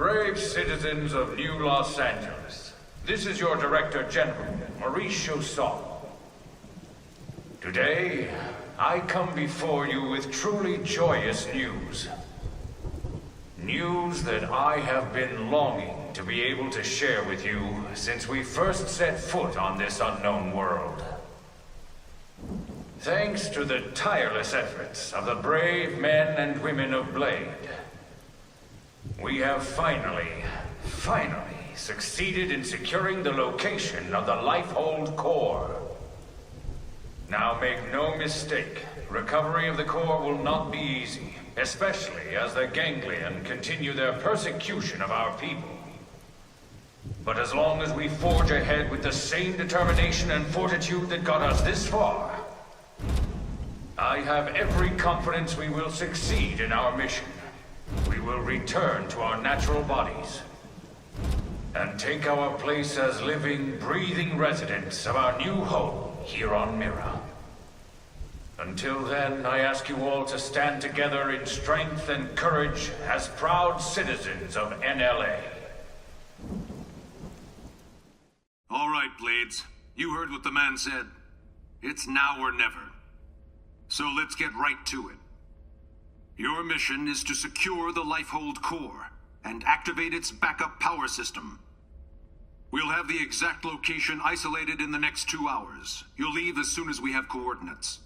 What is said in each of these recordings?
Brave citizens of New Los Angeles, this is your Director General, Maurice Chausson. Today, I come before you with truly joyous news. News that I have been longing to be able to share with you since we first set foot on this unknown world. Thanks to the tireless efforts of the brave men and women of Blade, we have finally succeeded in securing the location of the Lifehold Core. Now make no mistake, recovery of the core will not be easy, especially as the Ganglion continue their persecution of our people. But as long as we forge ahead with the same determination and fortitude that got us this far, I have every confidence we will succeed in our mission. We will return to our natural bodies and take our place as living, breathing residents of our new home here on Mira. Until then, I ask you all to stand together in strength and courage as proud citizens of NLA. All right, Blades. You heard what the man said. It's now or never. So let's get right to it. Your mission is to secure the Lifehold Core and activate its backup power system. We'll have the exact location isolated in the next 2 hours. You'll leave as soon as we have coordinates.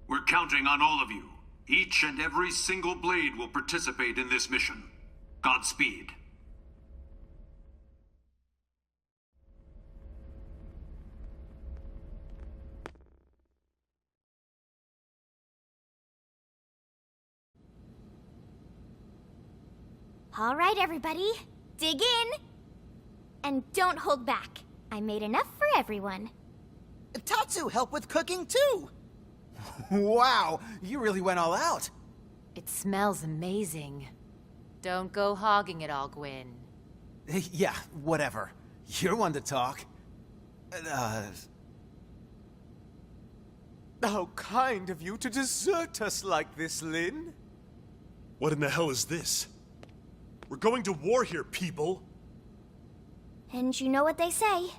We're counting on all of you. Each and every single Blade will participate in this mission. Godspeed. All right, everybody, dig in! And don't hold back. I made enough for everyone. Tatsu helped with cooking, too! Wow, you really went all out. It smells amazing. Don't go hogging it all, Gwyn. Yeah, whatever. You're one to talk. How kind of you to desert us like this, Lynn. What in the hell is this? We're going to war here, people! And you know what they say.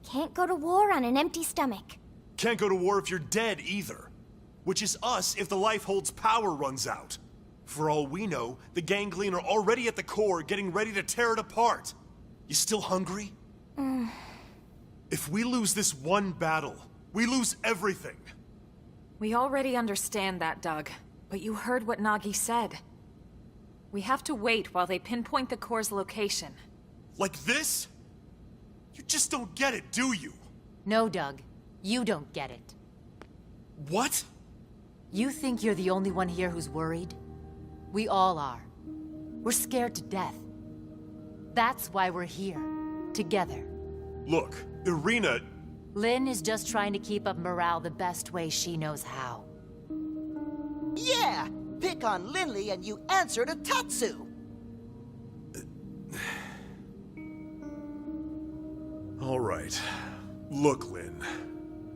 Can't go to war on an empty stomach. Can't go to war if you're dead, either. Which is us if the Lifehold's power runs out. For all we know, the Ganglion are already at the core, getting ready to tear it apart. You still hungry? If we lose this one battle, we lose everything. We already understand that, Doug. But you heard what Nagi said. We have to wait while they pinpoint the core's location. Like this? You just don't get it, do you? No, Doug. You don't get it. What? You think you're the only one here who's worried? We all are. We're scared to death. That's why we're here. Together. Look, Irina... Lynn is just trying to keep up morale the best way she knows how. Yeah! Pick on Lindley and you answer to Tatsu! All right. Look, Lynn.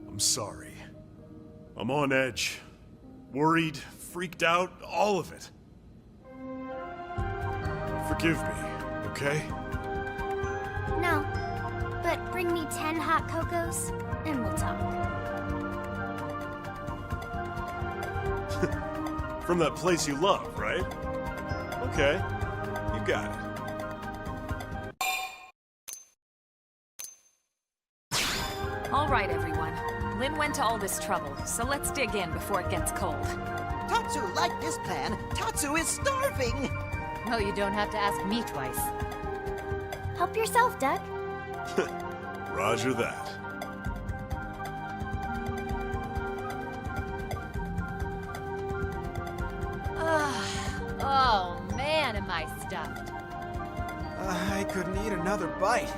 I'm sorry. I'm on edge. Worried, freaked out, all of it. Forgive me, okay? No, but bring me 10 hot cocos, and we'll talk. From that place you love, right? Okay, you got it. All right, everyone. Lynn went to all this trouble, so let's dig in before it gets cold. Tatsu liked this plan. Tatsu is starving! No, you don't have to ask me twice. Help yourself, Doug. Roger that. Oh, man, am I stuffed. I could need another bite.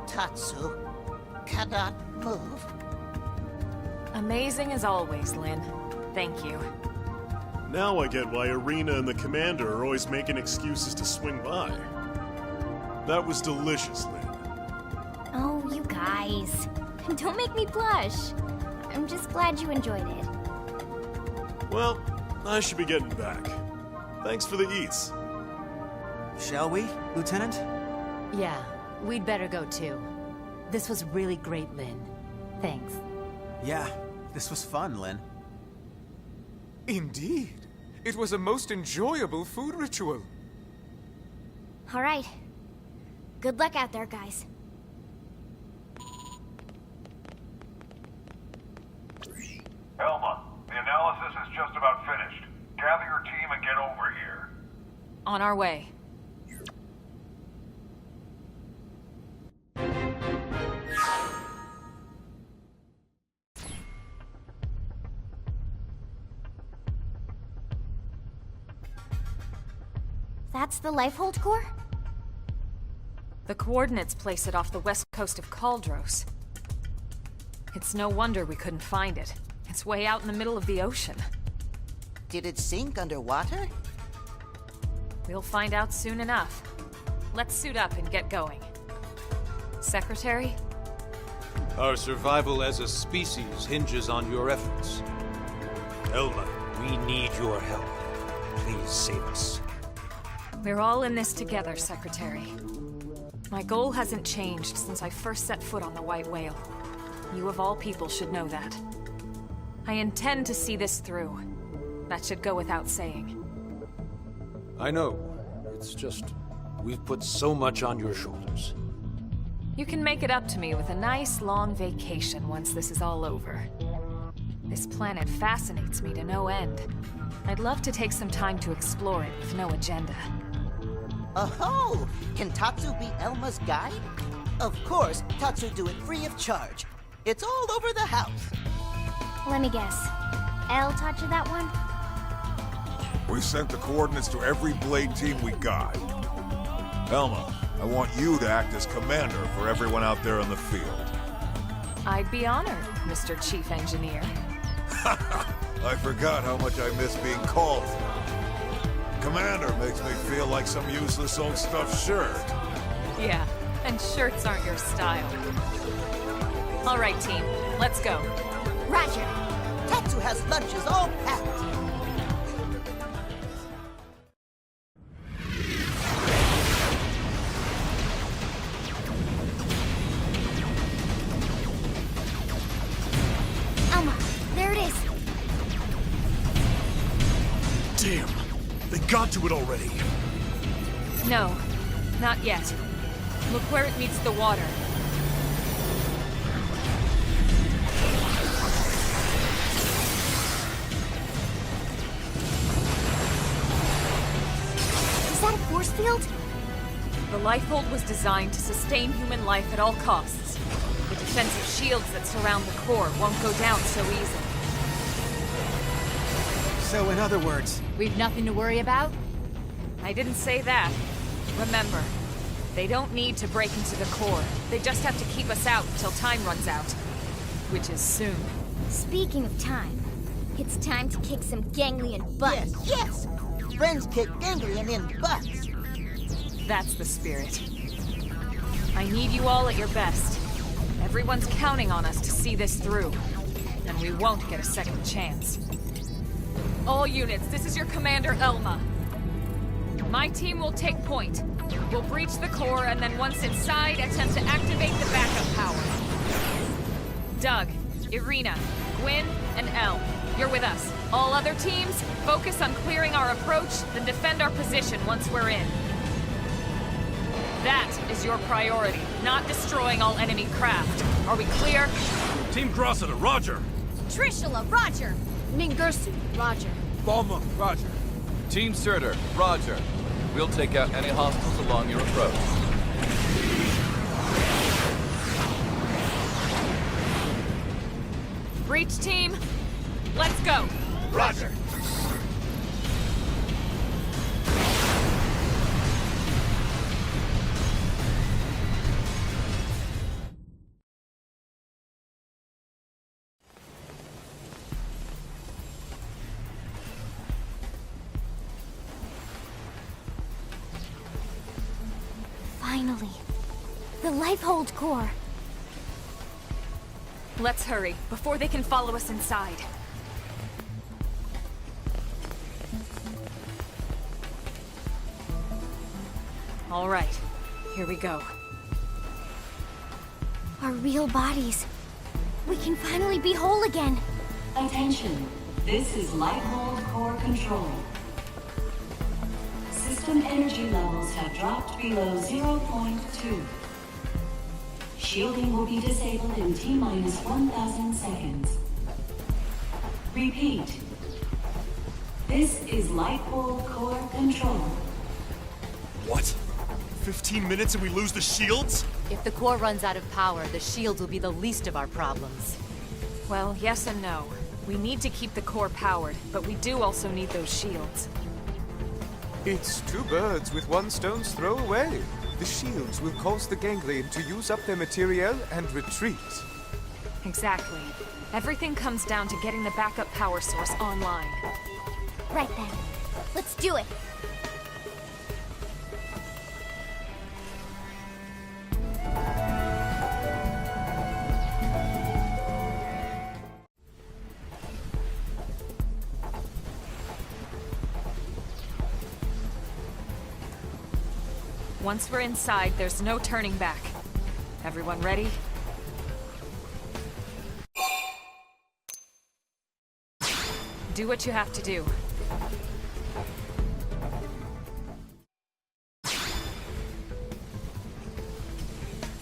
Tatsu cannot move. Amazing as always, Lynn. Thank you. Now I get why Irina and the Commander are always making excuses to swing by. That was delicious, Lynn. Oh, you guys. Don't make me blush. I'm just glad you enjoyed it. Well, I should be getting back. Thanks for the eats. Shall we, Lieutenant? Yeah, we'd better go too. This was really great, Lynn. Thanks. Yeah, this was fun, Lynn. Indeed. It was a most enjoyable food ritual. All right. Good luck out there, guys. Elma, the analysis is just about finished. Gather your team and get over here. On our way. That's the Lifehold core? The coordinates place it off the west coast of Kaldros. It's no wonder we couldn't find it. It's way out in the middle of the ocean. Did it sink underwater? We'll find out soon enough. Let's suit up and get going. Secretary? Our survival as a species hinges on your efforts. Elma, we need your help. Please save us. We're all in this together, Secretary. My goal hasn't changed since I first set foot on the White Whale. You of all people should know that. I intend to see this through. That should go without saying. I know. It's just, we've put so much on your shoulders. You can make it up to me with a nice long vacation once this is all over. This planet fascinates me to no end. I'd love to take some time to explore it with no agenda. Oh, can Tatsu be Elma's guide? Of course, Tatsu do it free of charge. It's all over the house. Let me guess. Elle taught you that one? We sent the coordinates to every Blade team we got. Elma, I want you to act as commander for everyone out there in the field. I'd be honored, Mr. Chief Engineer. I forgot how much I miss being called for. Commander makes me feel like some useless old stuffed shirt. Yeah, and shirts aren't your style. All right, team, let's go. Roger. Tatsu has lunches all packed. Elma, there it is. Damn! They got to it already! No, not yet. Look where it meets the water. Is that a force field? The Lifehold was designed to sustain human life at all costs. The defensive shields that surround the core won't go down so easily. So in other words, We've nothing to worry about? I didn't say that. Remember, they don't need to break into the core. They just have to keep us out until time runs out. Which is soon. Speaking of time, it's time to kick some ganglion butt. Yes, yes! Friends kick ganglion in butts. That's the spirit. I need you all at your best. Everyone's counting on us to see this through. And we won't get a second chance. All units, this is your commander, Elma. My team will take point. We'll breach the core, and then once inside, attempt to activate the backup power. Doug, Irina, Gwyn, and Elle, you're with us. All other teams, focus on clearing our approach, then defend our position once we're in. That is your priority, not destroying all enemy craft. Are we clear? Team Crossita, roger! Trishula, roger. Ningursu, roger. Balmung, roger. Team Surtur, roger. We'll take out any hostiles along your approach. Breach team, let's go. Roger! Finally. The Lifehold core. Let's hurry, before they can follow us inside. All right, here we go. Our real bodies. We can finally be whole again. Attention, this is Lighthold Core Control. System energy levels have dropped below 0.2. Shielding will be disabled in T-minus 1,000 seconds. Repeat. This is Lighthold Core Control. What? 15 minutes and we lose the shields? If the core runs out of power, the shields will be the least of our problems. Well, yes and no. We need to keep the core powered, but we do also need those shields. It's two birds with one stone's throw away. The shields will cause the ganglion to use up their materiel and retreat. Exactly. Everything comes down to getting the backup power source online. Right then. Let's do it. Once we're inside, there's no turning back. Everyone ready? Do what you have to do.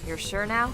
You're sure now?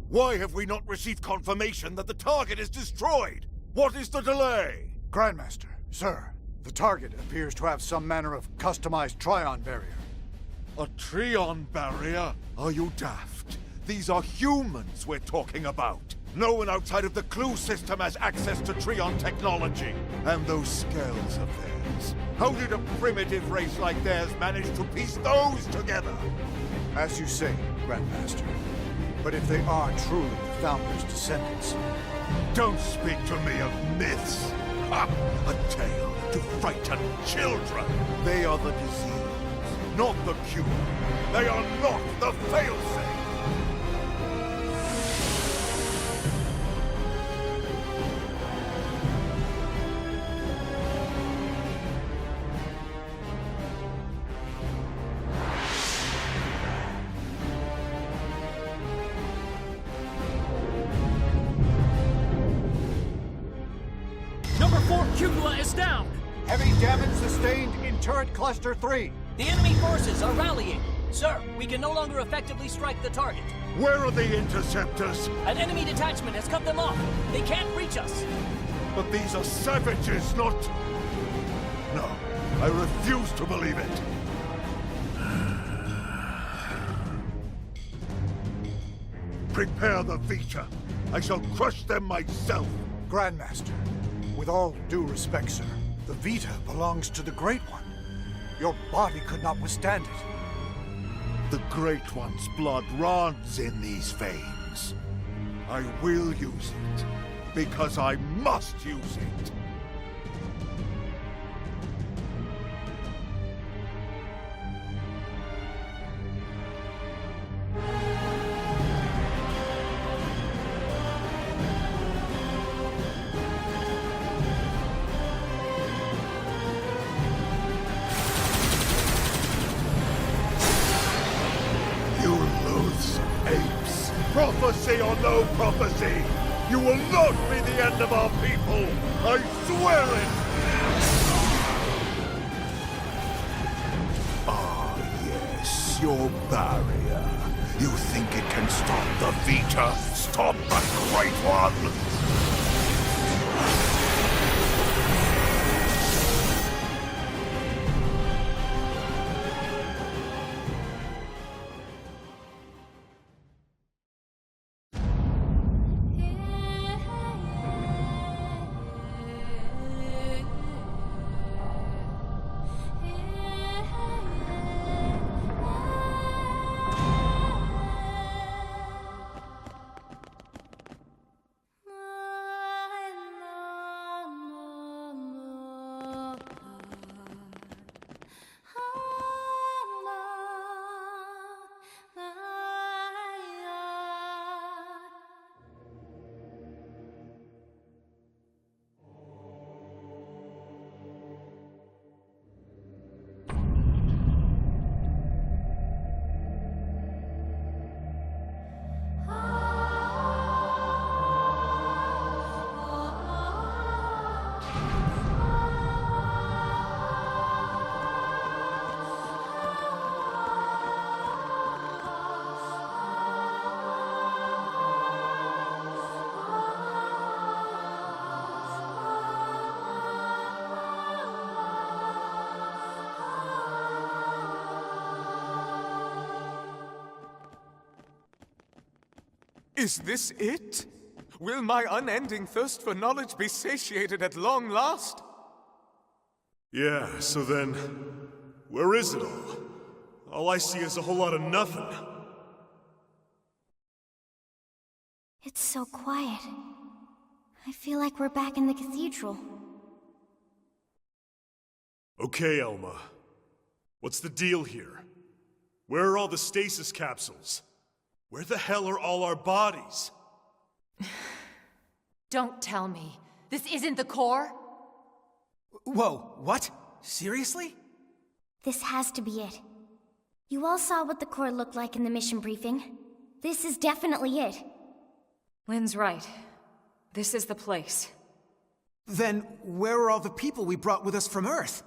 Why have we not received confirmation that the target is destroyed? What is the delay? Grandmaster, sir, the target appears to have some manner of customized Trion barrier. A Trion barrier? Are you daft? These are humans we're talking about. No one outside of the Clue system has access to Trion technology. And those scales of theirs. How did a primitive race like theirs manage to piece those together? As you say, Grandmaster. But if they are truly the Founder's descendants... Don't speak to me of myths! Ha! A tale to frighten children! They are the disease, not the cure. They are not the failsafe! Cumula is down! Heavy damage sustained in turret cluster 3. The enemy forces are rallying. Sir, we can no longer effectively strike the target. Where are the interceptors? An enemy detachment has cut them off. They can't reach us. But these are savages, not... No, I refuse to believe it. Prepare the Vita. I shall crush them myself. Grandmaster, with all due respect, sir, the Vita belongs to the Great One. Your body could not withstand it. The Great One's blood runs in these veins. I will use it, because I must use it. You loathsome Prophecy or no prophecy, you will not be the end of our people! I swear it! Ah, yes, your barrier. You think it can stop the Vita? Stop the Great One? Is this it? Will my unending thirst for knowledge be satiated at long last? Yeah, so then, where is it all? All I see is a whole lot of nothing. It's so quiet. I feel like we're back in the cathedral. Okay, Elma. What's the deal here? Where are all the stasis capsules? Where the hell are all our bodies? Don't tell me. This isn't the core? Whoa, what? Seriously? This has to be it. You all saw what the core looked like in the mission briefing. This is definitely it. Lynn's right. This is the place. Then where are all the people we brought with us from Earth?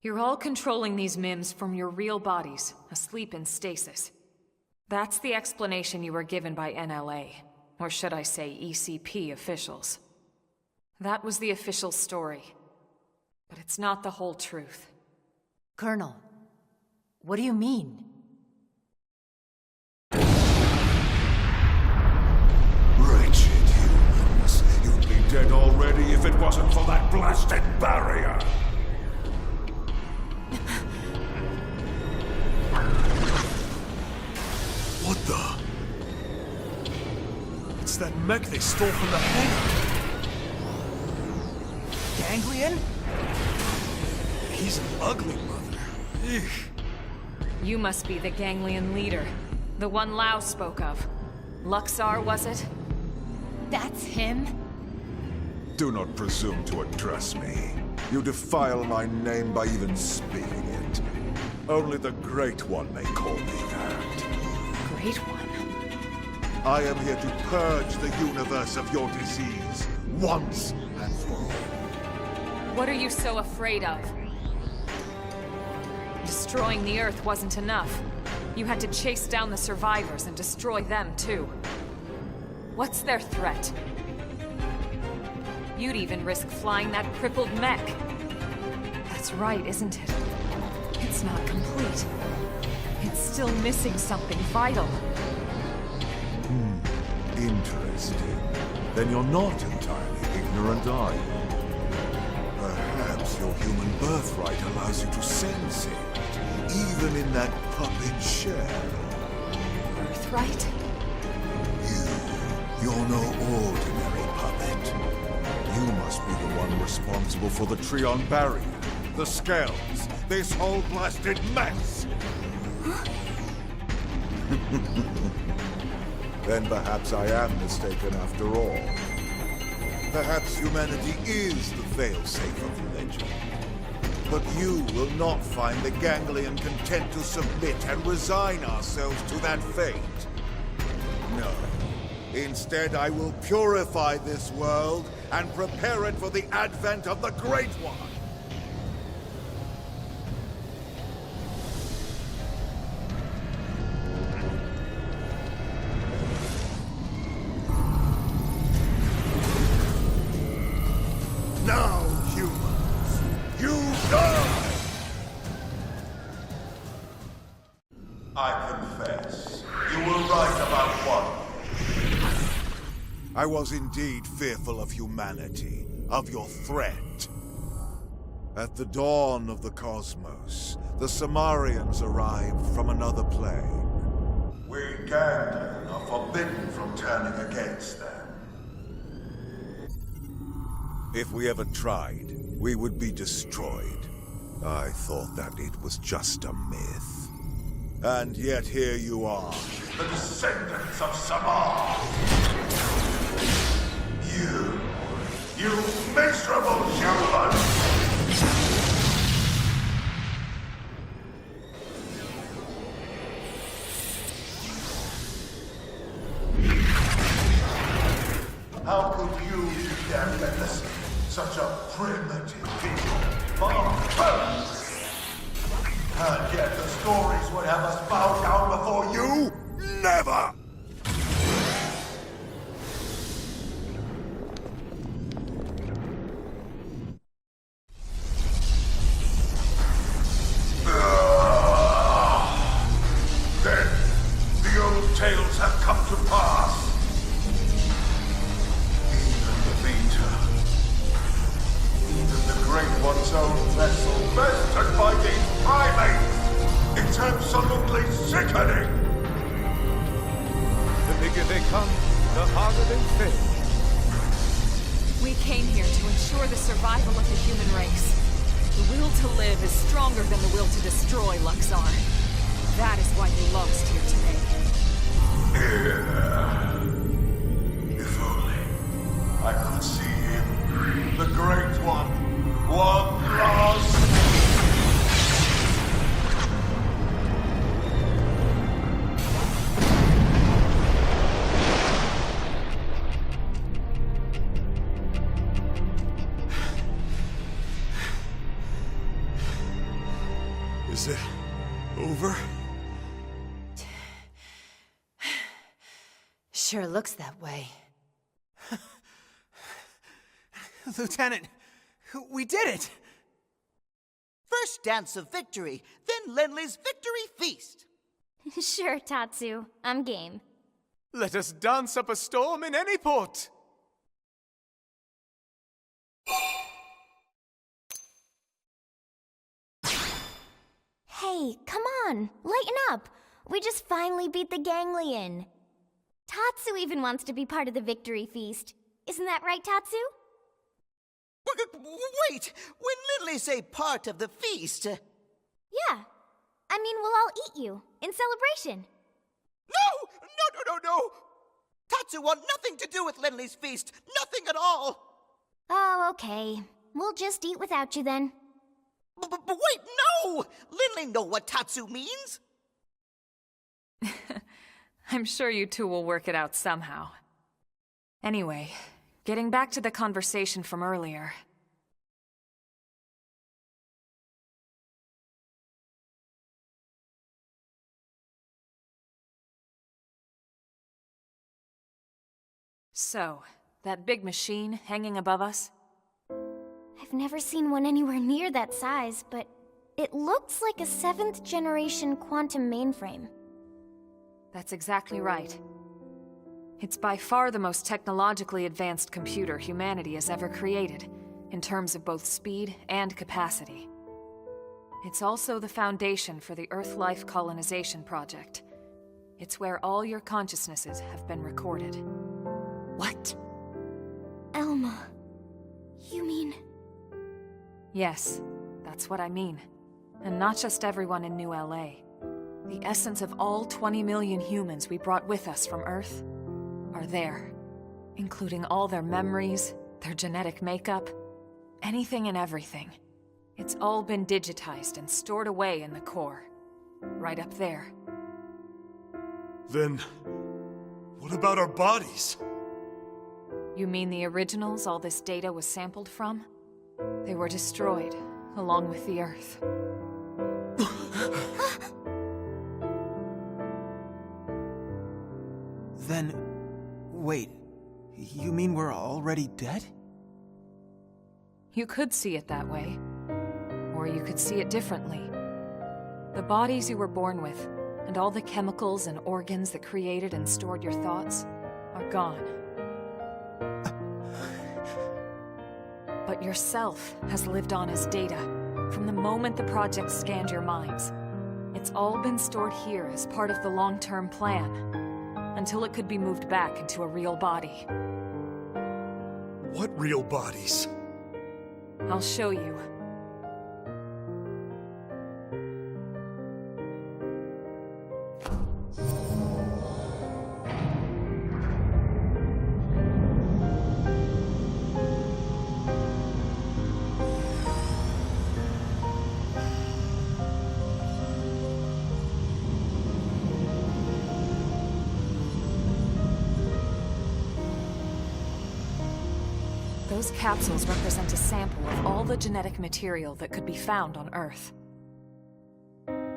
You're all controlling these MIMs from your real bodies, asleep in stasis. That's the explanation you were given by NLA, or should I say ECP officials. That was the official story. But it's not the whole truth. Colonel, what do you mean? Wretched humans. You'd be dead already if it wasn't for that blasted barrier. What the? It's that mech they stole from the hangar. Ganglion? He's an ugly mother. Eek. You must be the Ganglion leader. The one Lao spoke of. Luxar, was it? That's him? Do not presume to address me. You defile my name by even speaking it. Only the Great One may call me that. Great One? I am here to purge the universe of your disease, once and for all. What are you so afraid of? Destroying the Earth wasn't enough. You had to chase down the survivors and destroy them, too. What's their threat? You'd even risk flying that crippled mech. That's right, isn't it? It's not complete. It's still missing something vital. Interesting. Then you're not entirely ignorant, are you? Perhaps your human birthright allows you to sense it, even in that puppet shell. Birthright? You're no ordinary puppet. You must be the one responsible for the Trion barrier, the scales, this whole blasted mess! Then perhaps I am mistaken after all. Perhaps humanity is the failsafe of legend. But you will not find the Ganglion content to submit and resign ourselves to that fate. No. Instead, I will purify this world and prepare it for the advent of the Great One. Now, humans, you die! I confess, you were right about one. I was indeed fearful of humanity, of your threat. At the dawn of the cosmos, the Samarians arrived from another plane. We Ganglion are forbidden from turning against them. If we ever tried, we would be destroyed. I thought that it was just a myth. And yet here you are, the descendants of Samar! You miserable human! How could you be Ganglion? Such a primitive people, barbarians! And yet the stories would have us bow down before you? Never! Then, the old tales have come to pass. Even the Great One's own vessel, bested by these primates! It's absolutely sickening! The bigger they come, the harder they fail. We came here to ensure the survival of the human race. The will to live is stronger than the will to destroy, Luxar. That is why you lost here today. If only I could see him, the Great One, one last... Is it over? Sure looks that way. Lieutenant, we did it! First dance of victory, then Lenley's victory feast. Sure, Tatsu. I'm game. Let us dance up a storm in any port! Hey, come on, lighten up. We just finally beat the Ganglion. Tatsu even wants to be part of the victory feast. Isn't that right, Tatsu? Wait! When Lindley say part of the feast... Yeah. I mean, we'll all eat you, in celebration. No! Tatsu want nothing to do with Lindley's feast. Nothing at all. Oh, okay. We'll just eat without you then. But wait, no! Lindley know what Tatsu means. I'm sure you two will work it out somehow. Anyway, getting back to the conversation from earlier. So, that big machine hanging above us? I've never seen one anywhere near that size, but it looks like a 7th generation quantum mainframe. That's exactly right. It's by far the most technologically advanced computer humanity has ever created, in terms of both speed and capacity. It's also the foundation for the Earth Life Colonization Project. It's where all your consciousnesses have been recorded. What? Elma, you mean... Yes, that's what I mean. And not just everyone in New LA. The essence of all 20 million humans we brought with us from Earth are there, including all their memories, their genetic makeup, anything and everything. It's all been digitized and stored away in the core, right up there. Then What about our bodies? You mean the originals all this data was sampled from? They were destroyed, along with the Earth. Then, wait, you mean we're already dead? You could see it that way. Or you could see it differently. The bodies you were born with, and all the chemicals and organs that created and stored your thoughts, are gone. But yourself has lived on as data, from the moment the project scanned your minds. It's all been stored here as part of the long-term plan, until it could be moved back into a real body. What real bodies? I'll show you. Those capsules represent a sample of all the genetic material that could be found on Earth.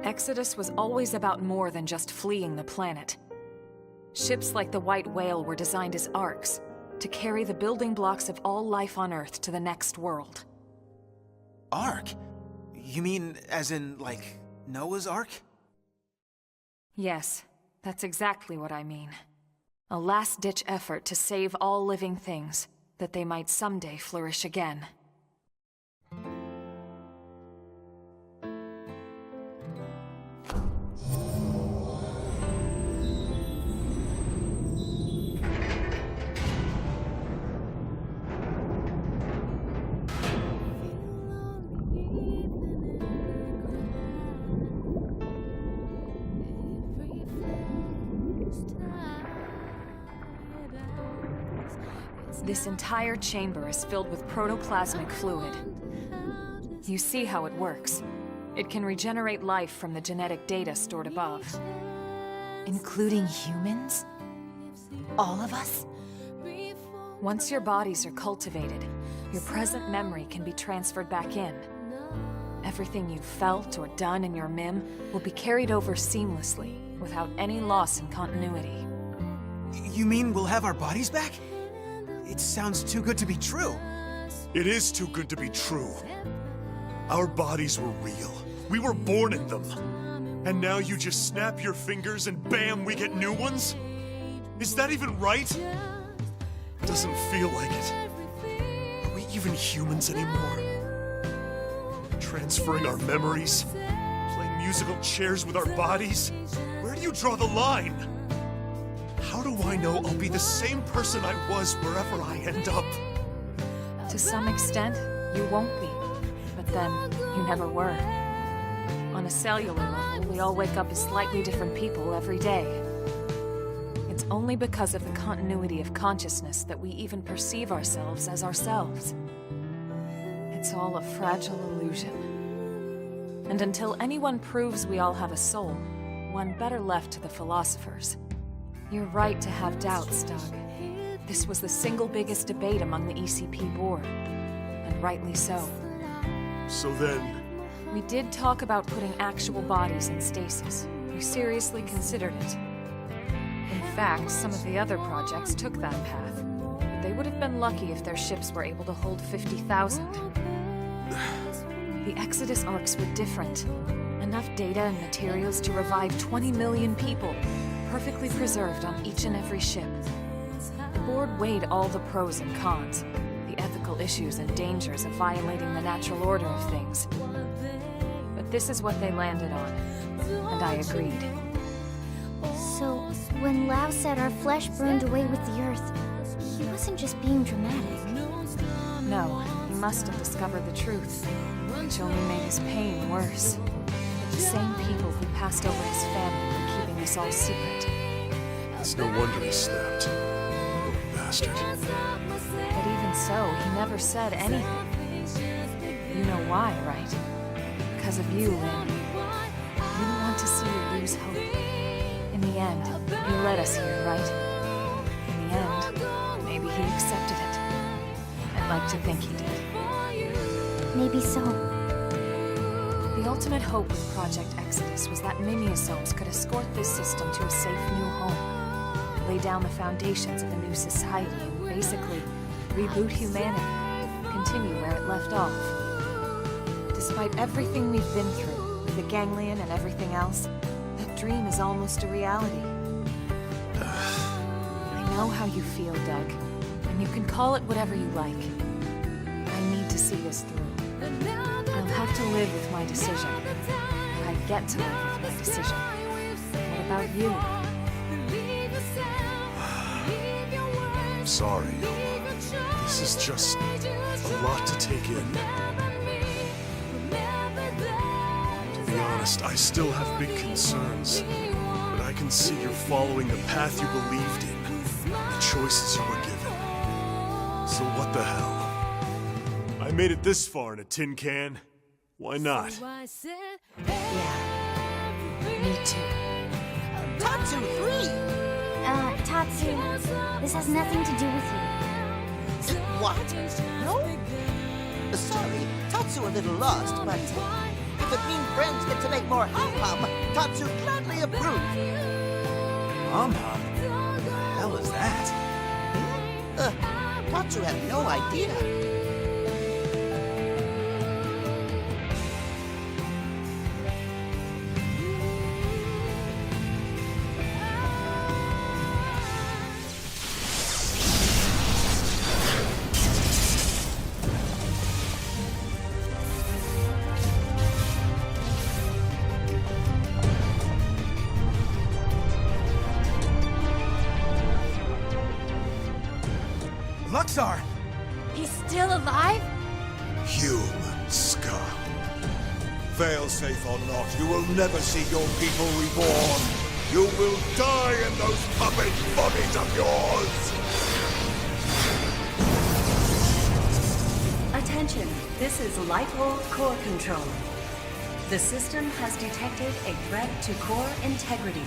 Exodus was always about more than just fleeing the planet. Ships like the White Whale were designed as arks, to carry the building blocks of all life on Earth to the next world. Ark? You mean as in, like, Noah's Ark? Yes, that's exactly what I mean. A last-ditch effort to save all living things, that they might someday flourish again. This entire chamber is filled with protoplasmic fluid. You see how it works. It can regenerate life from the genetic data stored above. Including humans? All of us? Once your bodies are cultivated, your present memory can be transferred back in. Everything you've felt or done in your MIM will be carried over seamlessly, without any loss in continuity. You mean we'll have our bodies back? It sounds too good to be true. It is too good to be true. Our bodies were real. We were born in them. And now you just snap your fingers and bam, we get new ones? Is that even right? Doesn't feel like it. Are we even humans anymore? Transferring our memories? Playing musical chairs with our bodies? Where do you draw the line? How do I know I'll be the same person I was wherever I end up? To some extent, you won't be. But then, you never were. On a cellular level, we all wake up as slightly different people every day. It's only because of the continuity of consciousness that we even perceive ourselves as ourselves. It's all a fragile illusion. And until anyone proves we all have a soul, one better left to the philosophers. You're right to have doubts, Doug. This was the single biggest debate among the ECP board. And rightly so. So then... We did talk about putting actual bodies in stasis. We seriously considered it. In fact, some of the other projects took that path. But they would have been lucky if their ships were able to hold 50,000. The Exodus arcs were different. Enough data and materials to revive 20 million people, perfectly preserved on each and every ship. The board weighed all the pros and cons, the ethical issues and dangers of violating the natural order of things. But this is what they landed on, and I agreed. So, when Lao said our flesh burned away with the earth, he wasn't just being dramatic. No, he must have discovered the truth, which only made his pain worse. The same people who passed over his family were keeping this all secret. It's no wonder he snapped. Little bastard. But even so, he never said anything. You know why, right? Because of you, Lynn. He didn't want to see you lose hope. In the end, he led us here, right? I'd like to think he did. Maybe so. The ultimate hope with Project Exodus was that Mimiosomes could escort this system to a safe new home, lay down the foundations of a new society, and basically reboot humanity, continue where it left off. Despite everything we've been through, with the ganglion and everything else, that dream is almost a reality. I know how you feel, Doug, and you can call it whatever you like. I need to see this through. I'll have to live with my decision. I get to live with my decision. What about you? I'm sorry. This is just a lot to take in. To be honest, I still have big concerns. But I can see you're following the path you believed in, the choices you were given. So what the hell? I made it this far in a tin can. Why not? Yeah. Me too. Tatsu 3! Tatsu, this has nothing to do with you. What? No? Sorry, Tatsu a little lost, but if it means friends get to make more hum-hum, Tatsu gladly approve. Hum-hum? What the hell is that? Tatsu had no idea. Luxar! He's still alive? Human scum. Failsafe or not, you will never see your people reborn. You will die in those puppet bodies of yours! Attention, this is Lighthold Core Control. The system has detected a threat to core integrity.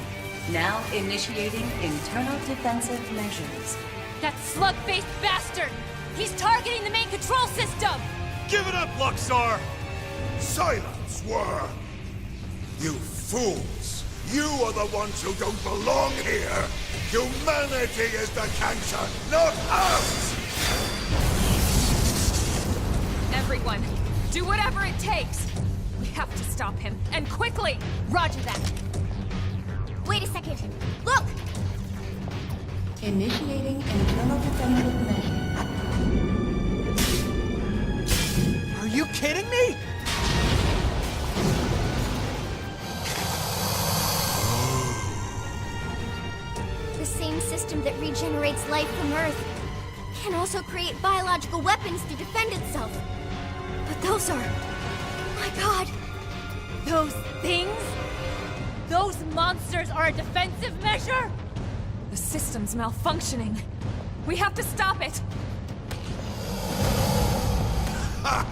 Now initiating internal defensive measures. That slug-faced bastard! He's targeting the main control system! Give it up, Luxar! Silence, worm! You fools! You are the ones who don't belong here! Humanity is the cancer, not us! Everyone, do whatever it takes! We have to stop him, and quickly! Roger that. Wait a second. Look! Initiating internal defensive measures. Are you kidding me? The same system that regenerates life from Earth can also create biological weapons to defend itself. But those are... my God! Those things? Those monsters are a defensive measure? The system's malfunctioning. We have to stop it! How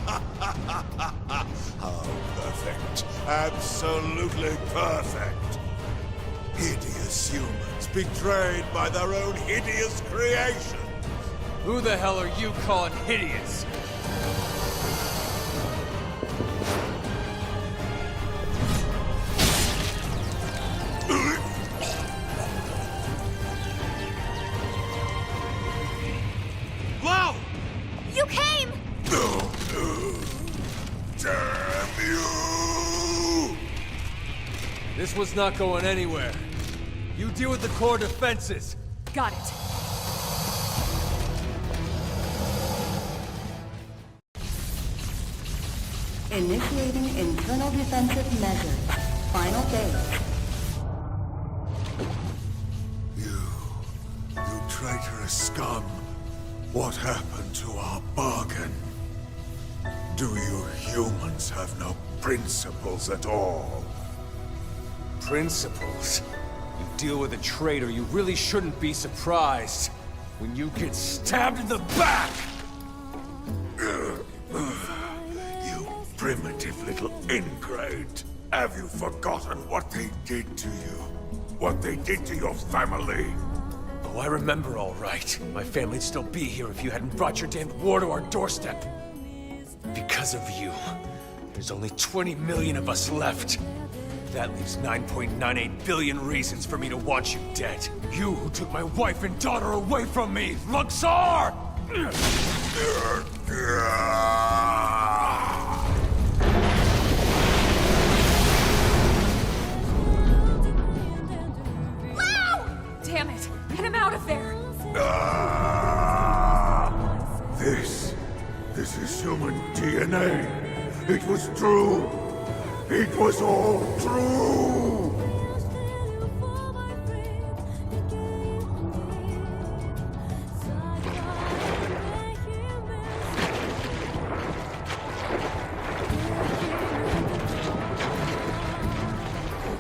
perfect. Absolutely perfect. Hideous humans betrayed by their own hideous creation. Who the hell are you calling hideous? Lau! You came! Damn you! This was not going anywhere. You deal with the core defenses. Got it. Initiating internal defensive measures. Final phase. You traitorous scum. What happened to our bargain? Do you humans have no principles at all? Principles? You deal with a traitor, you really shouldn't be surprised when you get stabbed in the back! You primitive little ingrate. Have you forgotten what they did to you? What they did to your family? Oh, I remember all right. My family'd still be here if you hadn't brought your damned war to our doorstep. Because of you, there's only 20 million of us left. That leaves 9.98 billion reasons for me to want you dead. You who took my wife and daughter away from me, Luxor! Damn it! Get him out of there! This is human DNA. It was true. It was all true.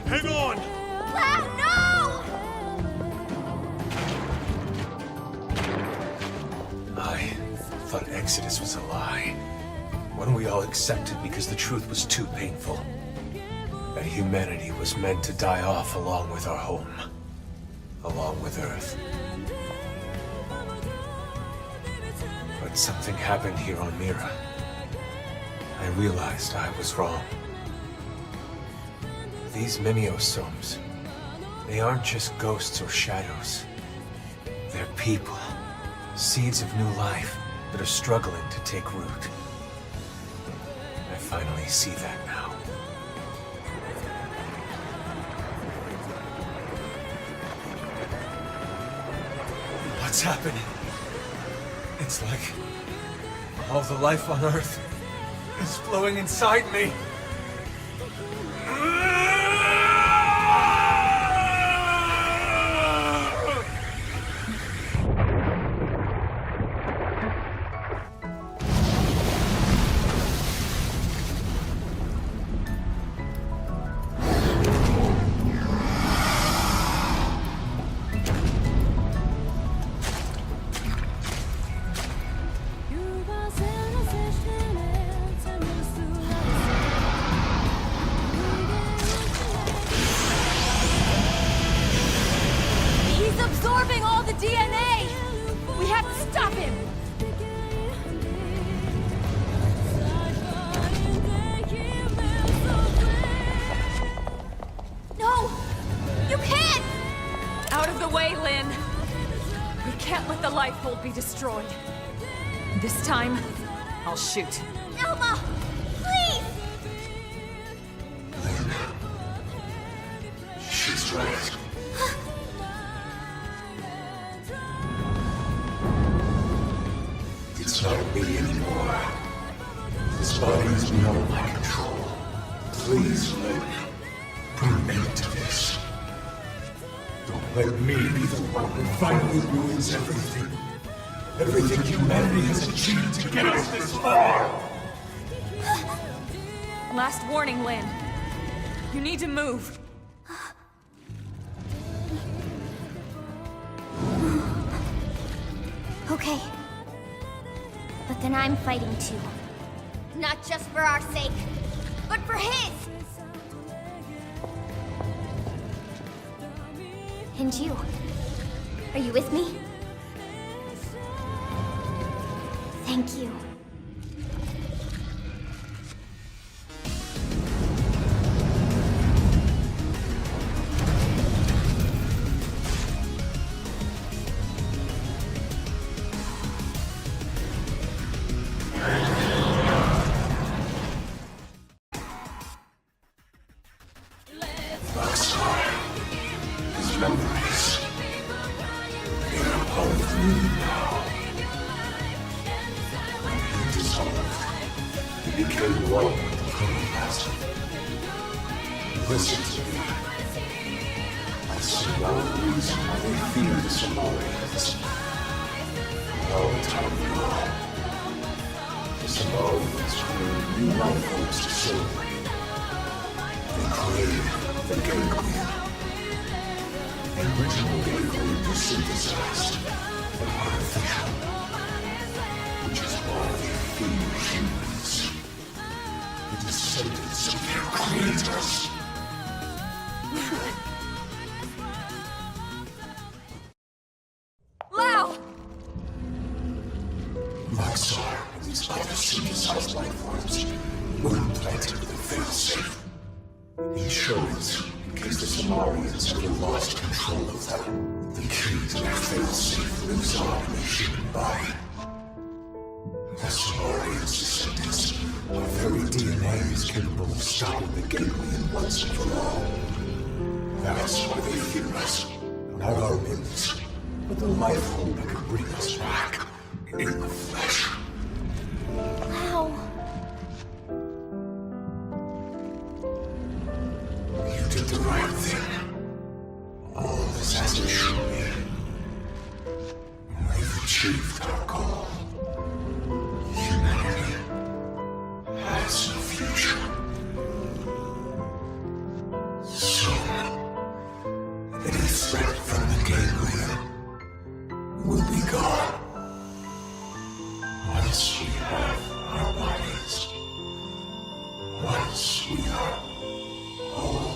Hang on! Cloud, no! I thought Exodus was a lie. One we all accepted because the truth was too painful. That humanity was meant to die off along with our home. Along with Earth. But something happened here on Mira. I realized I was wrong. These mini-osomes, they aren't just ghosts or shadows. They're people. Seeds of new life that are struggling to take root. I finally see that now. What's happening? It's like all the life on Earth is flowing inside me. Absorbing all the DNA! We have to stop him! No! You can't! Out of the way, Lynn! We can't let the lifeboat be destroyed. This time, I'll shoot. Elma! Please! She's right. It's not me anymore. This body is beyond my control. Please, Lynn, put an end to this. Don't let me be the one who finally ruins everything. Everything humanity has achieved to get us this far! Last warning, Lynn. You need to move. Okay. But then I'm fighting too. Not just for our sake, but for his! And you? Are you with me? Thank you. His memories. They're a part of me now. He dissolved. He became one with the past. Listen to me. I see no reason why they feel this alone. No time ago. This alone is creating new life forms to celebrate. They created the ganglion. The original ganglion was synthesized and artificial, which is why they fear humans. The descendants of their creators. synthesized life forms were implanted with a failsafe. Insurance, in case the Samarians ever lost control of them. The key to their failsafe lives on in the human body. The Samarians' descendants, our very DNA is capable of stopping the Ganglion once and for all. That's why they fear us. Not our limbs, but the life hold that could bring us back in the flesh. Wow. You did the right thing. All this has to show me. We've achieved our goal. Humanity has no future. Soon, any threat from the Ganglion will be gone. Once we have our bodies. Once we are whole.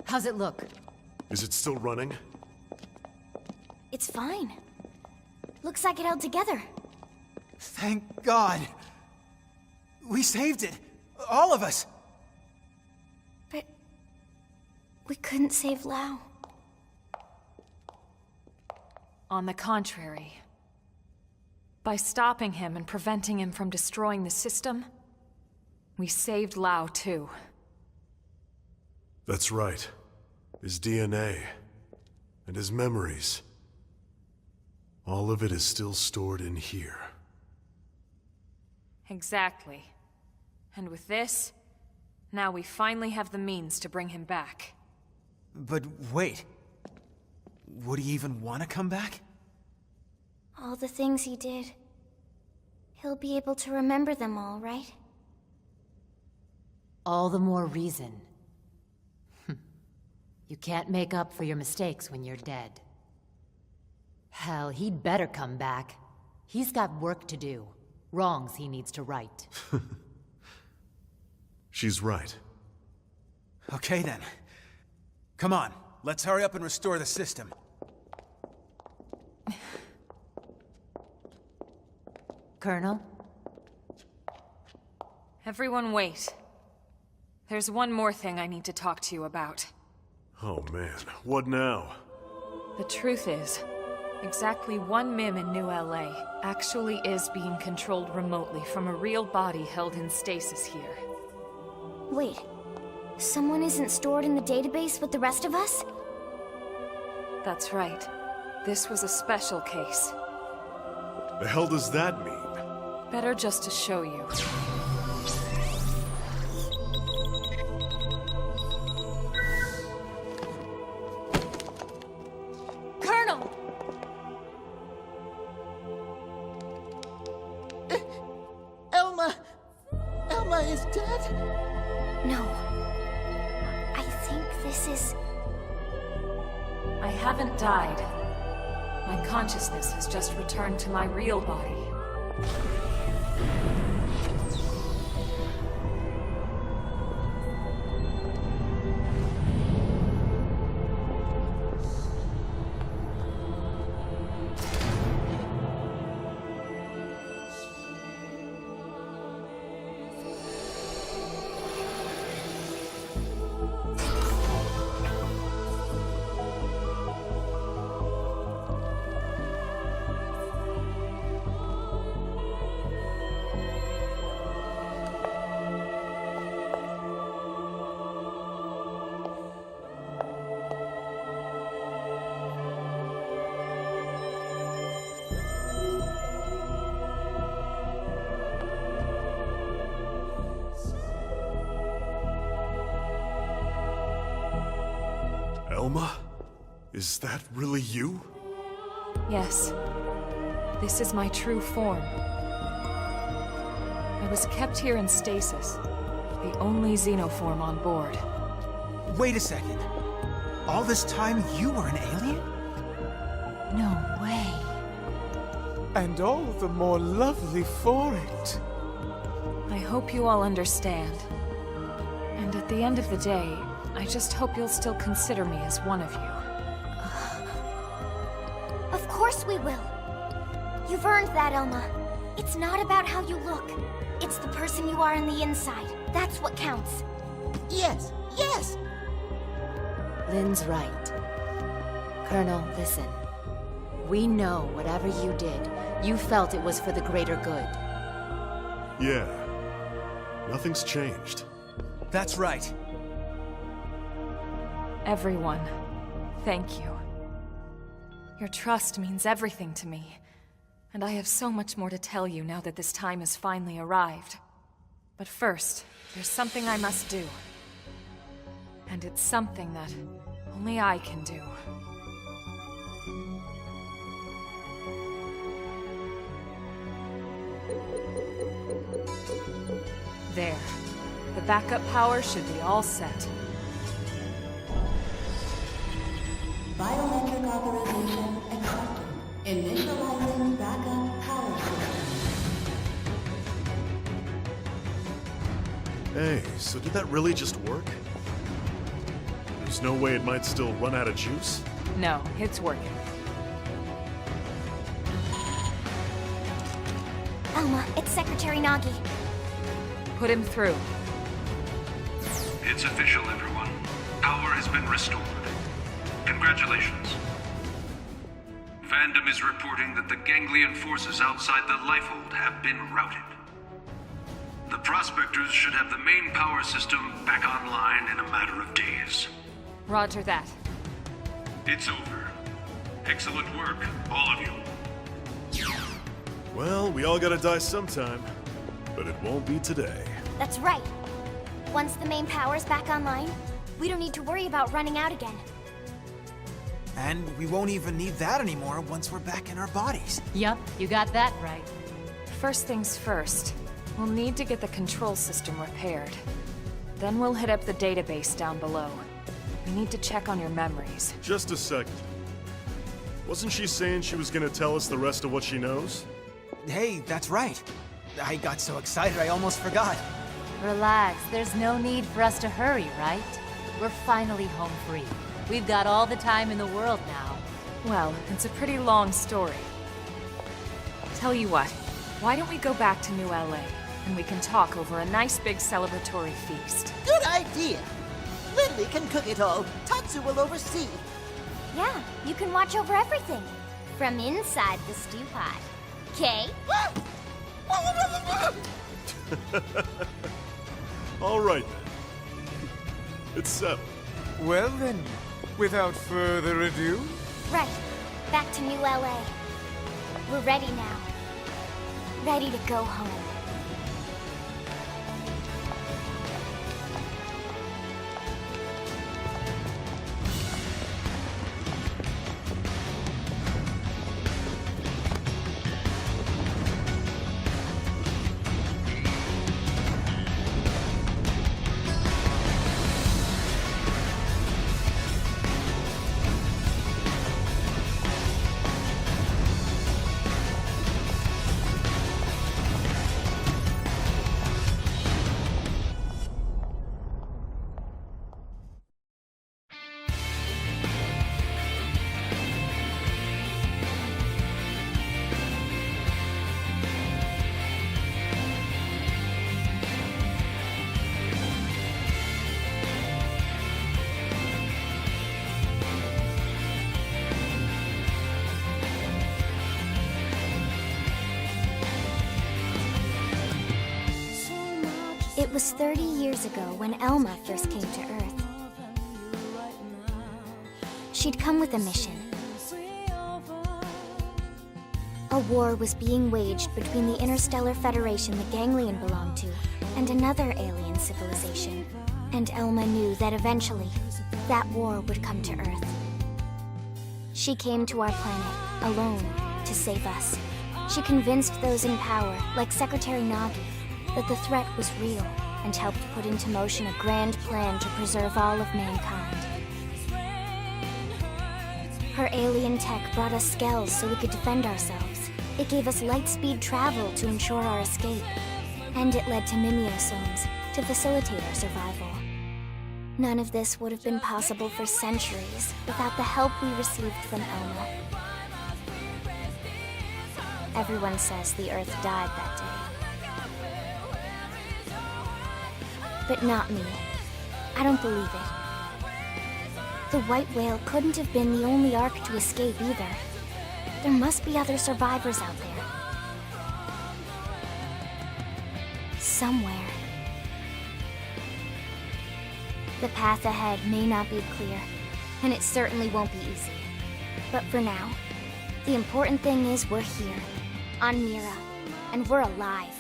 How's it look? Is it still running? It's fine. Looks like it held together. Thank God. We saved it. All of us. But we couldn't save Lau. On the contrary. By stopping him and preventing him from destroying the system, we saved Lau too. That's right. His DNA. And his memories. All of it is still stored in here. Exactly. And with this, now we finally have the means to bring him back. But wait. Would he even want to come back? All the things he did. He'll be able to remember them all, right? All the more reason. You can't make up for your mistakes when you're dead. Hell, he'd better come back. He's got work to do. Wrongs he needs to right. She's right. Okay then. Come on, let's hurry up and restore the system. Colonel? Everyone wait. There's one more thing I need to talk to you about. Oh man, what now? The truth is, exactly one MIM in New LA actually is being controlled remotely from a real body held in stasis here. Wait, someone isn't stored in the database with the rest of us? That's right. This was a special case. The hell does that mean? Better just to show you. Colonel! Elma is dead? No. I think this is... I haven't died. My consciousness has just returned to my real body. Elma? Is that really you? Yes. This is my true form. I was kept here in stasis. The only xenoform on board. Wait a second. All this time you were an alien? No way. And all the more lovely for it. I hope you all understand. And at the end of the day, I just hope you'll still consider me as one of you. Of course we will. You've earned that, Elma. It's not about how you look. It's the person you are on the inside. That's what counts. Yes, yes! Lynn's right. Colonel, listen. We know whatever you did, you felt it was for the greater good. Yeah. Nothing's changed. That's right. Everyone, thank you. Your trust means everything to me. And I have so much more to tell you now that this time has finally arrived. But first, there's something I must do. And it's something that only I can do. There. The backup power should be all set. Biometric authorization accepted. Initializing backup power system. Hey, so did that really just work? There's no way it might still run out of juice? No, it's working. Elma, it's Secretary Nagi. Put him through. It's official, everyone. Power has been restored. Congratulations. Fandom is reporting that the ganglion forces outside the Lifehold have been routed. The Prospectors should have the main power system back online in a matter of days. Roger that. It's over. Excellent work, all of you. Well, we all gotta die sometime, but it won't be today. That's right. Once the main power's back online, we don't need to worry about running out again. And we won't even need that anymore once we're back in our bodies. Yup, you got that right. First things first, we'll need to get the control system repaired. Then we'll hit up the database down below. We need to check on your memories. Just a second. Wasn't she saying she was gonna tell us the rest of what she knows? Hey, that's right. I got so excited I almost forgot. Relax, there's no need for us to hurry, right? We're finally home free. We've got all the time in the world now. Well, it's a pretty long story. Tell you what, why don't we go back to New LA, and we can talk over a nice big celebratory feast. Good idea! Lindley can cook it all. Tatsu will oversee. Yeah, you can watch over everything. From inside the stew pot. Okay? All right then. It's settled. Well then, without further ado... Right. Back to New LA. We're ready now. Ready to go home. It was 30 years ago when Elma first came to Earth. She'd come with a mission. A war was being waged between the Interstellar Federation the Ganglion belonged to and another alien civilization. And Elma knew that eventually, that war would come to Earth. She came to our planet, alone, to save us. She convinced those in power, like Secretary Nagi, that the threat was real and helped put into motion a grand plan to preserve all of mankind. Her alien tech brought us skells so we could defend ourselves. It gave us light-speed travel to ensure our escape. And it led to mimeosomes to facilitate our survival. None of this would have been possible for centuries without the help we received from Elma. Everyone says the Earth died that day. But not me. I don't believe it. The white whale couldn't have been the only Ark to escape either. There must be other survivors out there. Somewhere. The path ahead may not be clear, and it certainly won't be easy. But for now, the important thing is we're here, on Mira, and we're alive.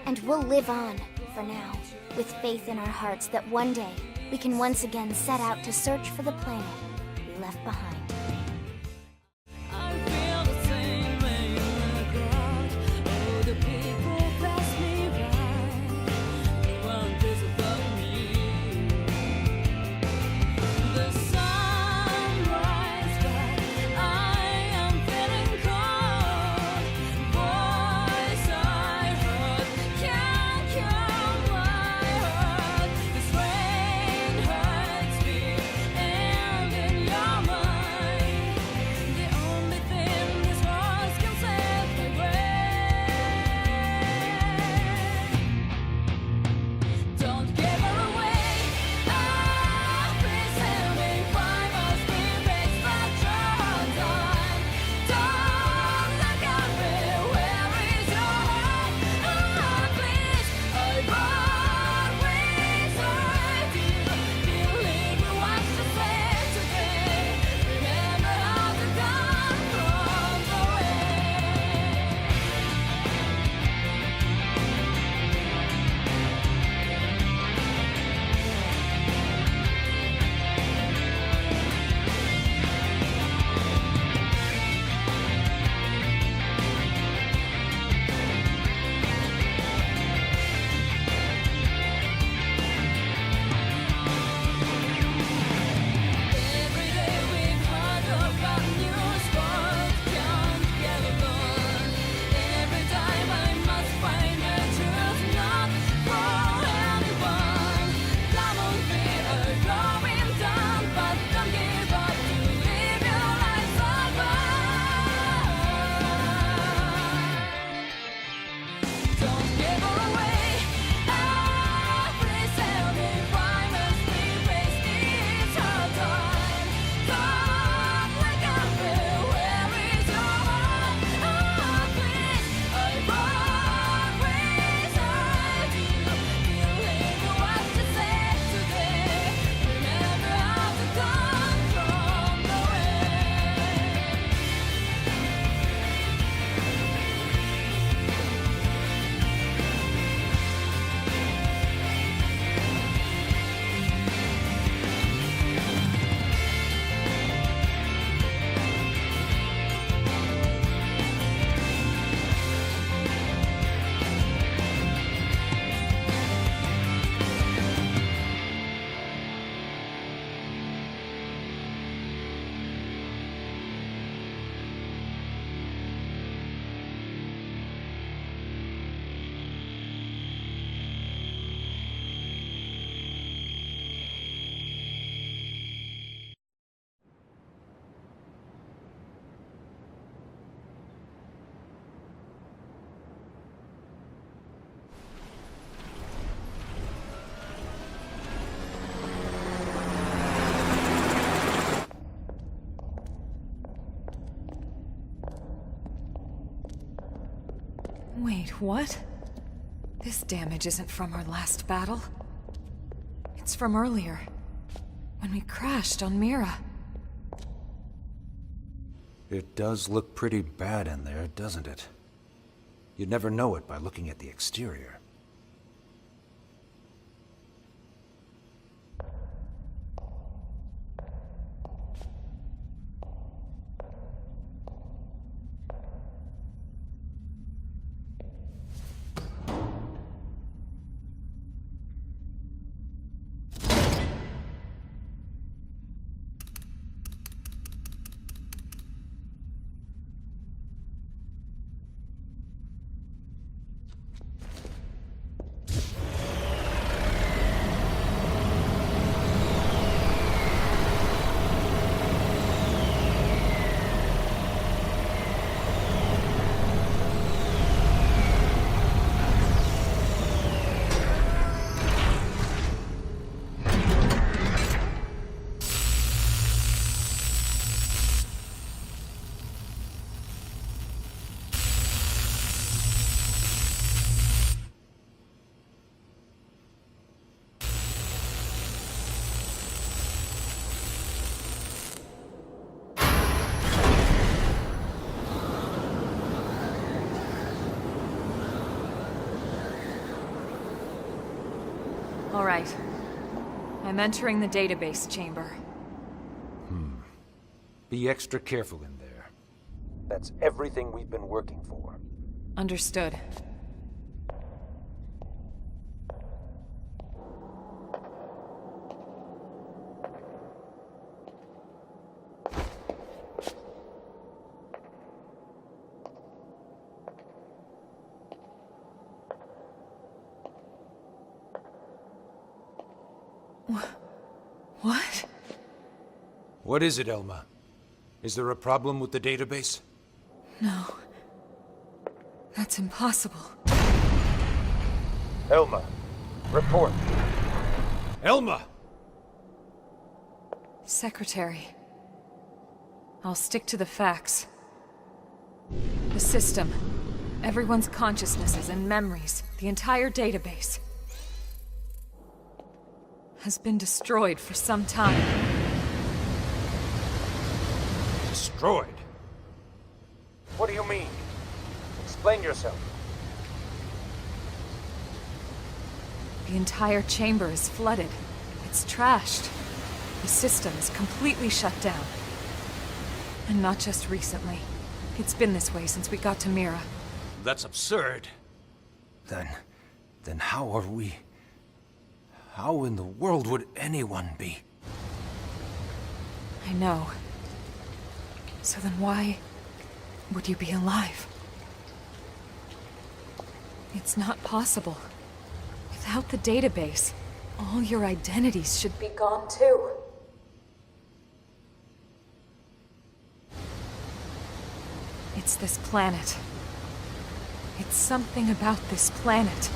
And we'll live on, for now, with faith in our hearts that one day we can once again set out to search for the planet we left behind. Wait, what? This damage isn't from our last battle. It's from earlier, when we crashed on Mira. It does look pretty bad in there, doesn't it? You'd never know it by looking at the exterior. right. I'm entering the database chamber. Be extra careful in there. That's everything we've been working for. Understood. What? What is it, Elma? Is there a problem with the database? No. That's impossible. Elma, report. Elma! Secretary. I'll stick to the facts. The system. Everyone's consciousnesses and memories. The entire database. Has been destroyed for some time. Destroyed? What do you mean? Explain yourself. The entire chamber is flooded. It's trashed. The system is completely shut down. And not just recently. It's been this way since we got to Mira. That's absurd. Then how are we... How in the world would anyone be? I know. So then why would you be alive? It's not possible. Without the database, all your identities should be gone too. It's this planet. It's something about this planet.